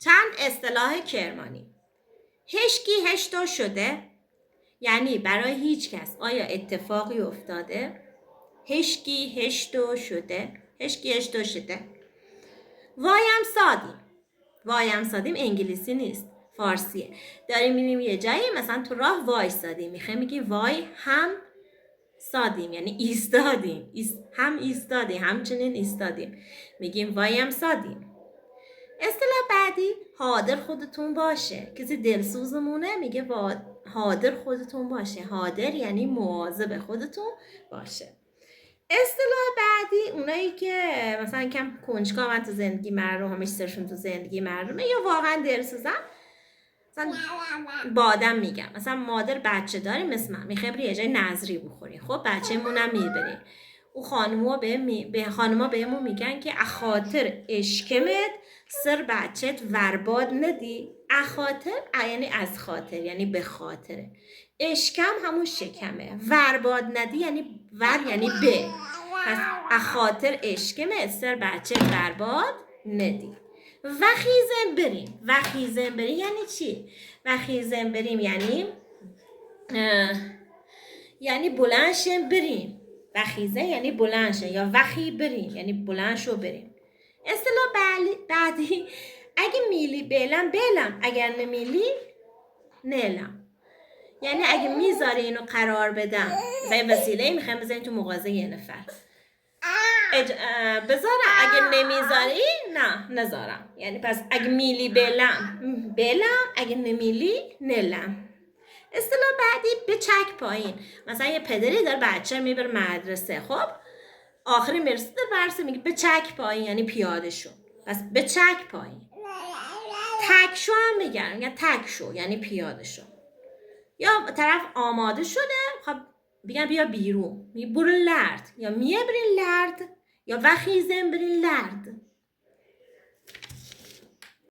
چند اصطلاح کرمانی. هشکی هشتو شده، یعنی برای هیچ کس آیا اتفاقی افتاده؟ هشکی هشتو شده، هشکی هشتو شده. وایم سادیم. وایم سادیم انگلیسی نیست، فارسیه. داریم میریم یه جایی، مثلا تو راه وایسادیم، میخوای میگی وای هم سادیم، یعنی ایستادیم. هم ایستادیم، همچنین ایستادیم، میگیم وایم سادیم. اصطلاح بعدی حاضر خودتون باشه. کسی دلسوزمونه میگه حاضر خودتون باشه. حاضر یعنی مواظب خودتون باشه. اصطلاح بعدی اونایی که مثلا کم کنجکاون تو زندگی مردم، همش سرشون تو زندگی مردمه یا واقعا دلسوزن، مثلا با آدم میگم مثلا مادر بچه داری مثل من میخوای یه جای نظری بخوری، خب بچه‌مونم میبری، او خانوما بهمون میگن که اخاطر اشکمت سر بچت ورباد ندی. اخاطر یعنی از خاطر، یعنی به خاطره. اشکم همون شکمه. ورباد ندی یعنی ور یعنی به. پس اخاطر اشکمت سر بچت ورباد ندی. وخیزن بریم. وخیزن بریم یعنی چی؟ وخیزن بریم یعنی بلند شیم بریم. وخیزه یعنی بلند شیم، یا وخی بریم یعنی بلند شو بریم. اصطلاح بعدی اگه میلی بلم، اگر نمیلی نلم. یعنی اگه میذاری اینو قرار بدم، مثلا وسیله میخوایم بذاریم تو مغازه یه نفر، بذارم، اگه نمیذاری نه نذارم. یعنی پس اگه میلی بلم، اگه نمیلی نلم. اصطلاح بعدی به چک پایین. مثلا یه پدری داره بچه میبره مدرسه، خب آخری مرسی در برسه میگه به چک پایین، یعنی پیاده شو. پس به چک پایین. تک شو هم میگن تک شو یعنی پیاده شو. یا طرف آماده شده، خب بگن بیا بیرون، برو لرد، یا میه برین لرد، یا وخیزن برین لرد.